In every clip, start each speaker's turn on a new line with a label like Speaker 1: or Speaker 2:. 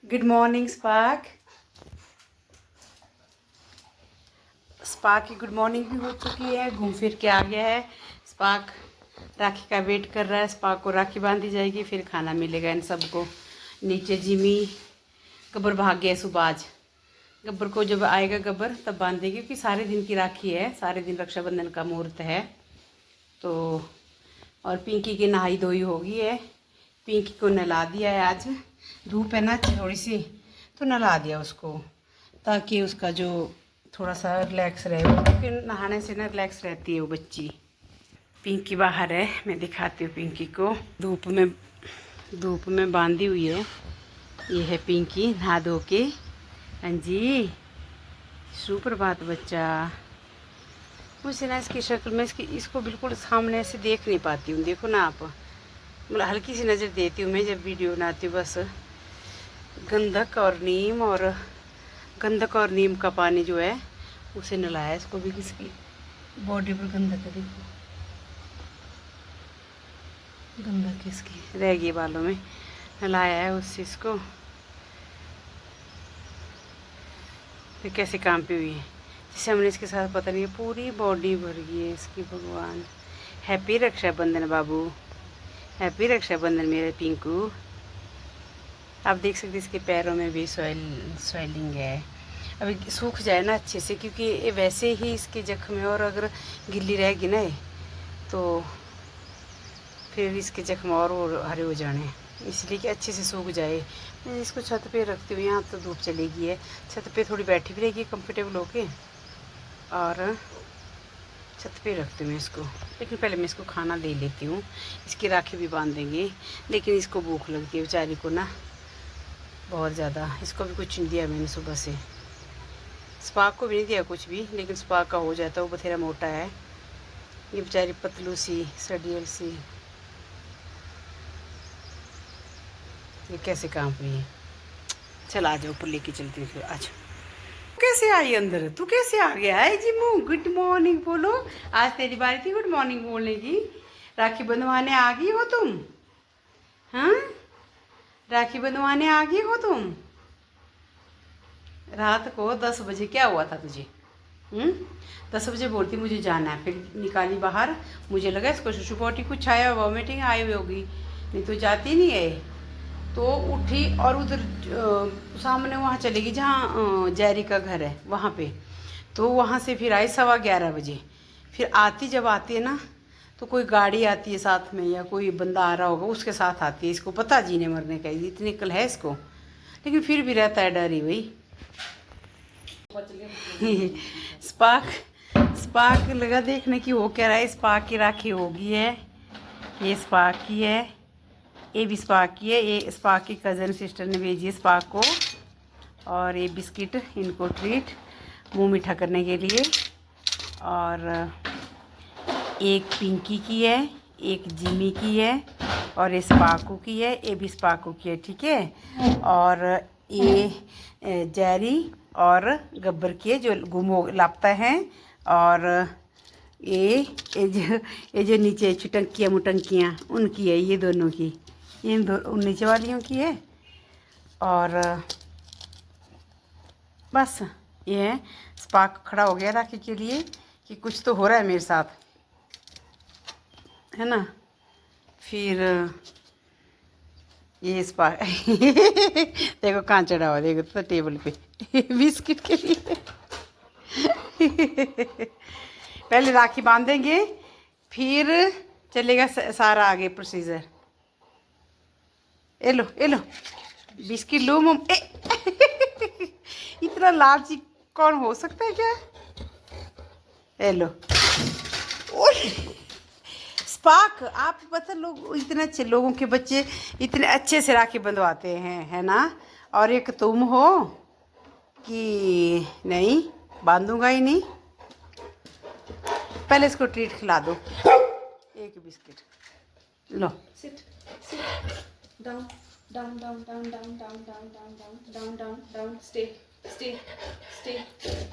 Speaker 1: Good morning spark. Spark की good morning भी हो चुकी है, घूम फिर के आ गया है। स्पार्क राखी का वेट कर रहा है। स्पार्क को राखी बांधी जाएगी, फिर खाना मिलेगा इन सबको। नीचे जिमी गब्बर भाग गया सुबह आज। गब्बर को जब आएगा गब्बर तब बांधेगी, क्योंकि सारे दिन की राखी है, सारे दिन रक्षाबंधन का मुहूर्त है। तो और पिंकी की नहाई धोई हो गई है। पिंकी को नहला दिया है, आज धूप है ना थोड़ी सी, तो नहला दिया उसको, ताकि उसका जो थोड़ा सा रिलैक्स रहे वो, क्योंकि नहाने से ना रिलैक्स रहती है वो बच्ची। पिंकी बाहर है, मैं दिखाती हूँ पिंकी को। धूप में बांधी हुई है। ये है पिंकी नहा धो के। हाँ जी, सुप्रभात बच्चा। मुझे ना इसकी शक्ल में इसको बिल्कुल सामने से देख नहीं पाती हूँ, देखो ना आप, मतलब हल्की सी नज़र देती हूँ मैं जब वीडियो बनाती हूँ बस। गंधक और नीम का पानी जो है उसे नलाया इसको भी, किसकी बॉडी पर गंधक है, देखो गंधक किसकी रह गई बालों में, नलाया है उससे इसको। फिर कैसे काम पे हुई है, जिससे हमने इसके साथ पता नहीं पूरी बॉडी भर गई है इसकी। भगवान, हैप्पी रक्षाबंधन बाबू, हैप्पी रक्षाबंधन मेरे पिंकू। आप देख सकते इसके पैरों में भी स्वेलिंग है। अभी सूख जाए ना अच्छे से, क्योंकि ये वैसे ही इसके जख्म है, और अगर गिल्ली रहेगी ना तो फिर इसके जख्म और हरे हो जाने, इसलिए कि अच्छे से सूख जाए। मैं इसको छत पे रखती हूँ, यहाँ तो धूप चलेगी है, छत पे थोड़ी बैठी भी रहेगी कंफर्टेबल होके, और छत पे रखती हूँ मैं इसको। लेकिन पहले मैं इसको खाना दे लेती हूँ, इसकी राखी भी बांध देंगे। लेकिन इसको भूख लगती है बेचारी को ना बहुत ज़्यादा। इसको भी कुछ नहीं दिया मैंने सुबह से, स्पार्क को भी नहीं दिया कुछ भी, लेकिन स्पार्क का हो जाता है, वो बथेरा मोटा है, ये बेचारी पतलू सी सडियल सी। ये कैसे कांप रही है। चल आ जाओ, ऊपर लेके चलती हूँ फिर। आज कैसे आई अंदर, तू कैसे आ गया है जिमू? गुड मॉर्निंग बोलो, आज तेरी बारी थी गुड मॉर्निंग बोलने की। राखी बंधवाने आ गई हो तुम? हाँ, राखी बंधवाने आ गई हो तुम? रात को 10 बजे क्या हुआ था तुझे? 10 बजे बोलती मुझे जाना है, फिर निकाली बाहर। मुझे लगा इसको सुसु पोटी कुछ आया, वॉमिटिंग आई हुई होगी, नहीं तो जाती नहीं है। तो उठी और उधर सामने वहाँ चलेगी जहाँ जैरी का घर है वहाँ पे। तो वहाँ से फिर आई 11:15 बजे। फिर जब आती है ना, तो कोई गाड़ी आती है साथ में, या कोई बंदा आ रहा होगा उसके साथ आती है। इसको पता जीने मरने का, इतनी कल है इसको, लेकिन फिर भी रहता है डर ही भाई। स्पार्क स्पार्क लगा देखने की हो क्या रहा है। स्पार्क की राखी होगी है, ये स्पार्क की है, ये भी स्पार्क की है। ये स्पार्क की कज़न सिस्टर ने भेजी है स्पार्क को, और ये बिस्किट इनको ट्रीट मुंह मीठा करने के लिए। और एक पिंकी की है, एक जिमी की है, और ये स्पार्कू की है, ये भी स्पार्कू की है, ठीक है। और ये जैरी और गब्बर की है जो गुम हो लापता है। और ये जो नीचे चुटंकियाँ मुटंकियाँ उनकी है, ये दोनों की, इन दो नीचे वालियों की है। और बस ये है। स्पार्क खड़ा हो गया राखी के लिए कि कुछ तो हो रहा है मेरे साथ, है ना। फिर ये स्पार्क देखो कहाँ चढ़ा हुआ, देखो तो टेबल पे बिस्किट के लिए। पहले राखी बांधेंगे, फिर चलेगा सारा आगे प्रोसीजर। ए लो बिस्किट लो मम। इतना लालची कौन हो सकता है क्या? ए लो। स्पार्क, आप पता लोग इतने अच्छे लोगों के बच्चे इतने अच्छे से राखी बंधवाते हैं, है ना। और एक तुम हो कि नहीं बांधूंगा ही नहीं। पहले इसको ट्रीट खिला दो, एक बिस्किट लो।
Speaker 2: Sit, sit. Down, down, down, down, down, down, down, down, down, down, down, down. Stay, stay, stay,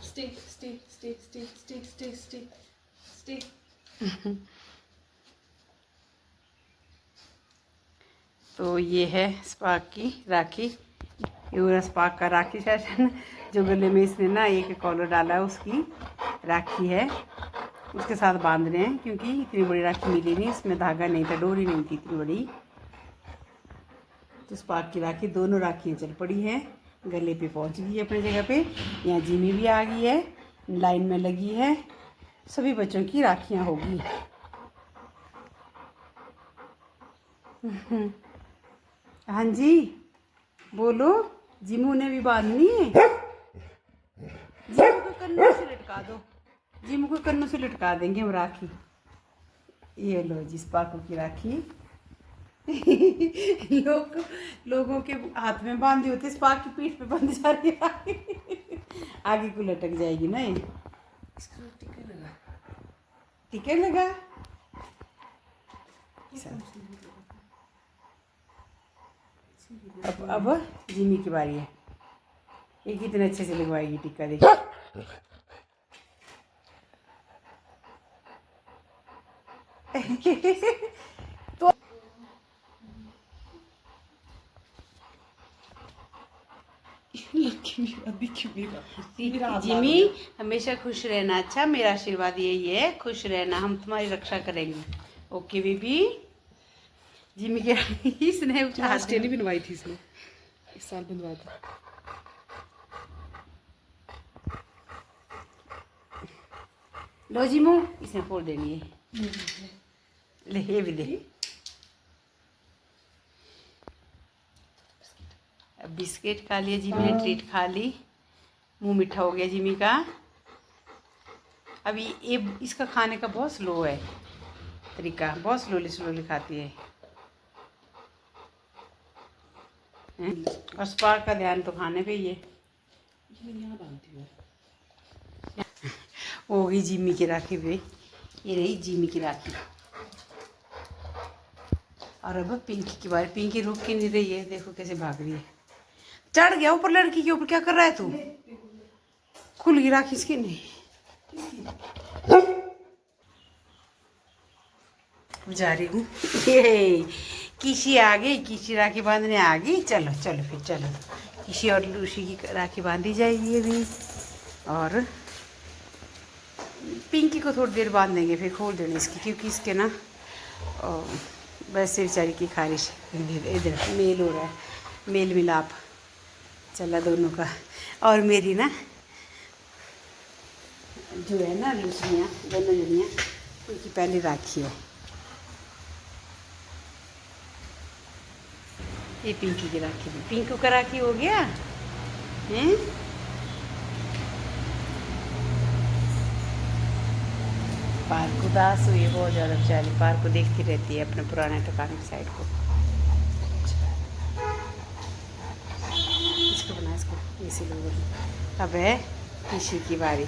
Speaker 2: stay, stay, stay, stay, stay, stay, stay, stay.
Speaker 1: तो ये है स्पार्क की राखी। ये पूरा स्पार्क का राखी सेशन, जो गले में इसने ना एक कॉलर डाला है उसकी राखी है, उसके साथ बांध रहे हैं क्योंकि इतनी बड़ी राखी मिली नहीं, इसमें धागा नहीं था, डोरी नहीं थी इतनी बड़ी। तो स्पार्क की राखी, दोनों राखियाँ चल पड़ी हैं, गले पे पहुंच गई है अपनी जगह पे। यहाँ जिमी भी आ गई है, लाइन में लगी है, सभी बच्चों की राखियाँ होगी। हाँ जी बोलो, जिमू ने भी बांधनी है। जिमू को कन्नों से लटका दो, जिमू को कन्नों से लटका देंगे हम राखी। ये लो जी स्पार्क की राखी। लोगों के हाथ में बांधी होती है, स्पार्क की पीठ पे बंध जा रही है। आगे को लटक जाएगी ना ये। टिकर लगा अब जिमी की बारी है। ये कितने अच्छे से लगवाएगी टिक्का, देखिए। तो जिमी हमेशा खुश रहना, अच्छा मेरा आशीर्वाद यही है, खुश रहना, हम तुम्हारी रक्षा करेंगे। Okay baby. जिमी के इसने
Speaker 2: स्टेली बनवाई थी इसने, इस साल बनवाया था।
Speaker 1: लो जिमू, इसने फोड़ देनी है, ले ये भी दे। अब बिस्किट खा लिया जिमी ने, ट्रीट खा ली, मुंह मीठा हो गया जिमी का। अभी ये इसका खाने का बहुत स्लो है तरीका, बहुत स्लोली खाती है। और स्पार्क का ध्यान तो खाने पे ही है।
Speaker 2: यहाँ बांधती हूँ।
Speaker 1: हो गई जिमी की राखी पे, ये रही जिमी की राखी। और अब पिंकी की बारी। पिंकी रुक के नहीं रही है, देखो कैसे भाग रही है। चढ़ गया ऊपर लड़की के ऊपर, क्या कर रहा है तू? खुल गई राखी इसकी नहीं। जा रही हूँ, किसी आ गई, किसी राखी बांधने आ गई। चलो चलो फिर चलो, किसी और लूसी की राखी बांधी जाएगी अभी। और पिंकी को थोड़ी देर बांध देंगे, फिर खोल देंगे इसकी, क्योंकि इसके ना वैसे बेचारी की खारिश इधर मेल हो रहा है, मेल मिलाप चला दोनों का। और मेरी ना जो है ना लूसियाँ, दोनों जनियाँ, उनकी पहली राखी है। ये पिंकी की राखी है, पिंकू का राखी हो गया हैं। पार्क उदास हुई है बहुत ज़्यादा बेचारी, पार्क को देखती रहती है अपने पुराने ठिकाने की साइड को। इसको बना, इसको इसी लोग। अब है किसी की बारी।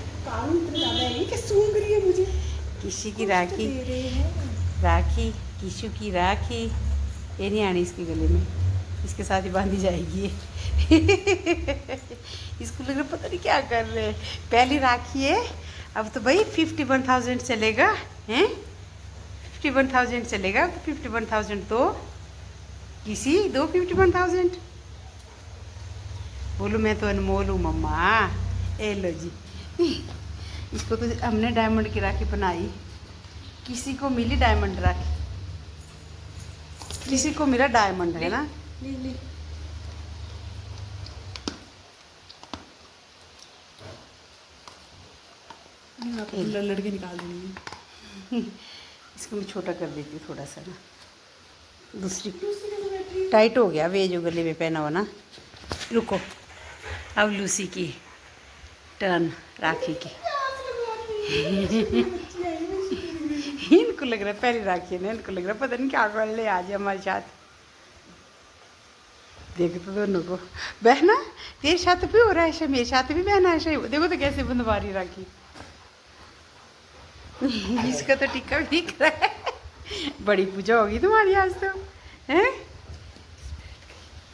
Speaker 2: मुझे
Speaker 1: किसी की राखी, राखी किशु की राखी। ये नहीं आनी इसके गले में, इसके साथ ही बांधी जाएगी। इसको लग रहा पता नहीं क्या कर रहे हैं। पहली राखी है, अब तो भाई 51,000 चलेगा हैं, 51,000 चलेगा। तो 51,000 तो किसी दो 51,000। बोलो मैं तो अनमोल हूँ मम्मा। ए लो जी, इसको तो हमने डायमंड की राखी बनाई, किसी को मिली डायमंड राखी, किसी को मिला डायमंड, है ना।
Speaker 2: लड़के निकाल देंगे।
Speaker 1: इसको मैं छोटा कर देती हूँ थोड़ा सा ना, दूसरी टाइट हो गया वे जो गले में पहना हुआ ना। रुको, अब लूसी की टर्न राखी की। इनको लग रहा है पहली राखी है, इनको लग रहा है पता नहीं क्या कर ले आज हमारे साथ। देखो तो दोनों को, बहना तेरे साथ भी हो रहा है ऐसा, मेरे साथ भी बहना ऐसा ही। देखो तो कैसे बंधवा रही राखी। इसका तो टिक्का भी दिख रहा है। बड़ी पूजा होगी तुम्हारी आज तो, हैं?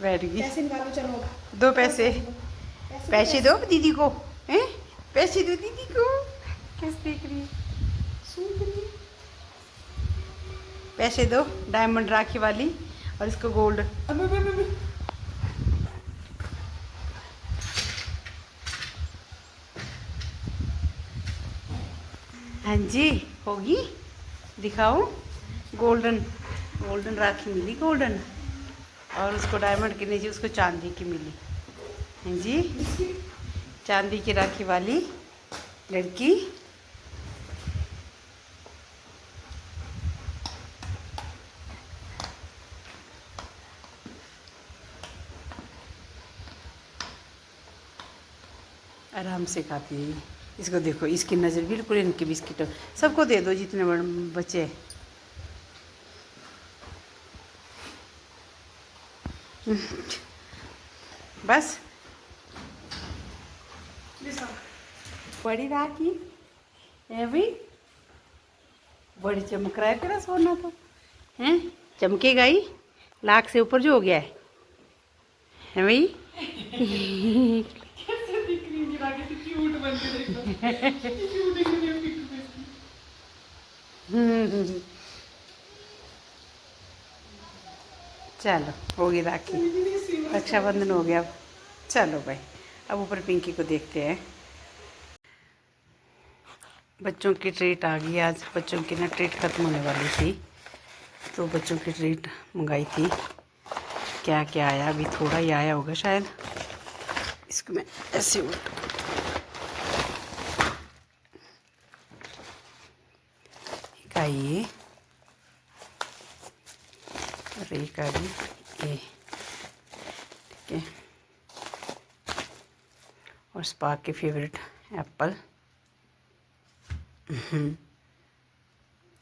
Speaker 1: बैठ गई।
Speaker 2: पैसे निकालो, चलो
Speaker 1: दो पैसे, पैसे दो दीदी को, हैं? पैसे दो दीदी को। कैसे देख रही है, सुन रही है। पैसे दो, डायमंड राखी वाली, और इसको गोल्ड। हाँ जी, होगी, दिखाओ। गोल्डन गोल्डन राखी मिली, गोल्डन, और उसको डायमंड की नीचे उसको चांदी की मिली। हाँ जी, चांदी की राखी वाली लड़की। आराम से खाती है ये। इसको देखो, इसकी नज़र बिल्कुल इनके बिस्किट, सबको दे दो जितने बड़े बच्चे। बस बड़ी राखी है भाई, बड़ी चमक रहा है तेरा सोना तो, हैं? चमकेगा ही, लाख से ऊपर जो हो गया है भाई।
Speaker 2: कैसे दिख रही है राखी, तो क्यूट बन के देखो, क्यूट दिख रही है पिक पे।
Speaker 1: चलो, होगी राखी, रक्षाबंधन हो गया अब। चलो भाई, अब ऊपर पिंकी को देखते हैं। बच्चों की ट्रीट आ गई आज। बच्चों की ना ट्रीट ख़त्म होने वाली थी, तो बच्चों की ट्रीट मंगाई थी। क्या क्या आया, अभी थोड़ा ही आया होगा शायद। इसको मैं ऐसे उल्ट, एक आई ये और एक आ गई ये, ठीक है। और स्पार्क के फेवरेट एप्पल,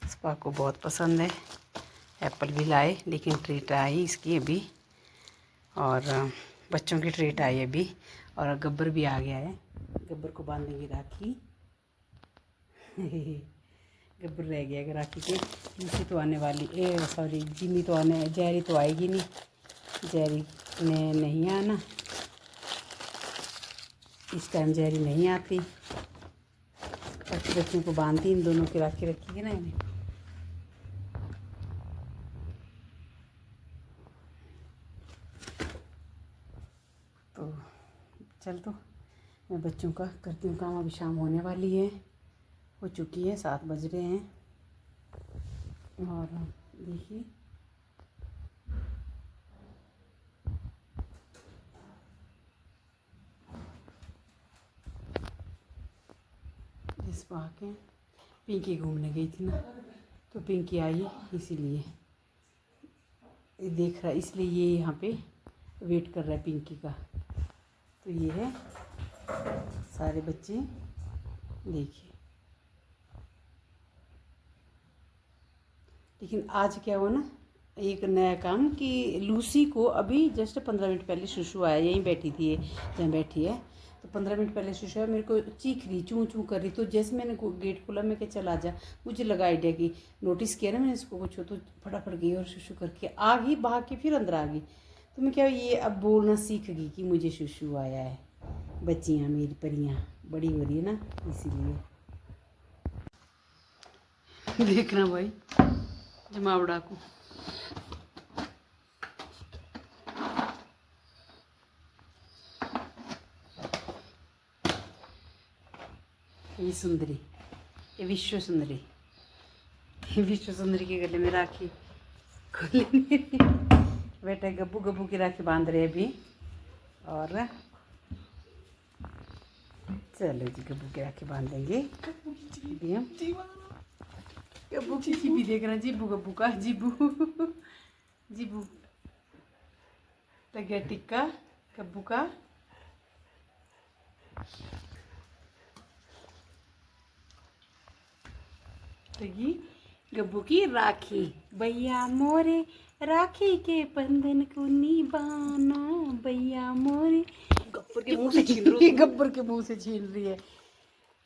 Speaker 1: स्पार्क को बहुत पसंद है। एप्पल भी लाए, लेकिन ट्रीट आई इसकी अभी, और बच्चों की ट्रीट आई अभी, और गब्बर भी आ गया है। गब्बर को बांधेंगे राखी। गब्बर रह गया अगर राखी के। लूसी तो आने वाली, सॉरी जिमी तो आने, जेरी तो आएगी नहीं, जेरी ने नहीं आना इस टाइम, जेरी नहीं आती। बच्चों को बांधती, इन दोनों की राखी रखी ना इन्हें। तो चल, तो मैं बच्चों का करती हूँ काम। अभी शाम होने वाली है, हो चुकी है, 7 बज रहे हैं। और देखिए, इस पार्क है। पिंकी घूमने गई थी ना, तो पिंकी आई इसीलिए ये देख रहा है, इसलिए ये यहाँ पे वेट कर रहा है पिंकी का। तो ये है सारे बच्चे, देखिए। लेकिन आज क्या हुआ ना, एक नया काम कि लूसी को अभी जस्ट 15 मिनट पहले शुशु आया, यहीं बैठी थी ये जहाँ बैठी है, तो 15 मिनट पहले शुशु आया, मेरे को चीख रही, चूँ चूँ कर रही। तो जैसे मैंने गेट खोला, मैं क्या चला जा, मुझे लगा आइडिया की, नोटिस किया ना मैंने इसको कुछ, तो फटाफट गई और शुशु करके आ गई, भाग के फिर अंदर आ गई। तो मैं क्या, ये अब बोलना सीख गई कि मुझे शुशु आया है। बच्चियाँ मेरी परियाँ बड़ी हो रही है ना, इसीलिए। देखना भाई जमावड़ा को, ये सुंदरी, ये विश्व सुंदरी, ये विश्व सुंदरी के गले में राखी खोले बेटा। गब्बू गब्बू की राखी बांध रहे अभी। और चलो जी, गब्बू की राखी बांध देंगे अभी हम। गब्बू की जीबी देख रहे हैं, जीबू गब्बू का, जीबू जीबू लग गया टिक्का गब्बू का। तो ये गब्बू की राखी, भैया मोरे राखी के बंधन को निभाना, भैया मोरे। गब्बर के मुंह से छीन रही है, गब्बर के मुंह से छीन रही है।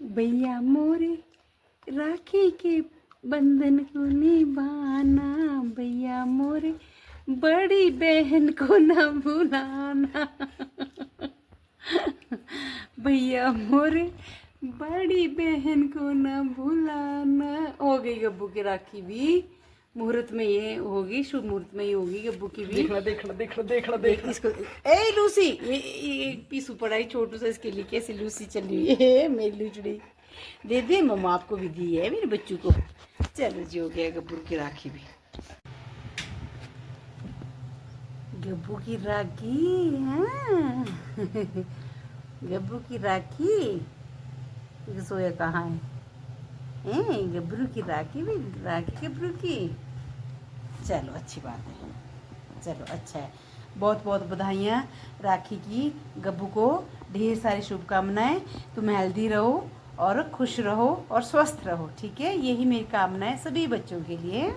Speaker 1: भैया मोरे राखी के बंधन को निभाना, भैया मोरे बड़ी बहन को न भुलाना। भैया मोरे बड़ी बहन को न भुलाना। हो गई गब्बू की राखी भी, मुहूर्त में ये होगी, शुभ मुहूर्त में ही होगी गब्बू की भी।
Speaker 2: देखना देखना देखना देखना देखना
Speaker 1: इसको, ए लूसी, ये पीसू पड़ा है छोटू सा, इसके लिए कैसे लूसी चली हुई है मेरी लुचड़ी। दे दे, मम्मा आपको भी दी है मेरे बच्चों को। चलो जी, हो गया गब्बू की राखी भी। गब्बू की राखी, हाँ। गब्बू की राखी। ये सोया कहाँ है? गब्बू की राखी भी, राखी गब्बू की। चलो अच्छी बात है, चलो अच्छा है। बहुत बहुत बधाइयाँ राखी की। गब्बू को ढेर सारी शुभकामनाएं। तुम हेल्दी रहो और खुश रहो और स्वस्थ रहो, ठीक है? यही मेरी कामना है सभी बच्चों के लिए।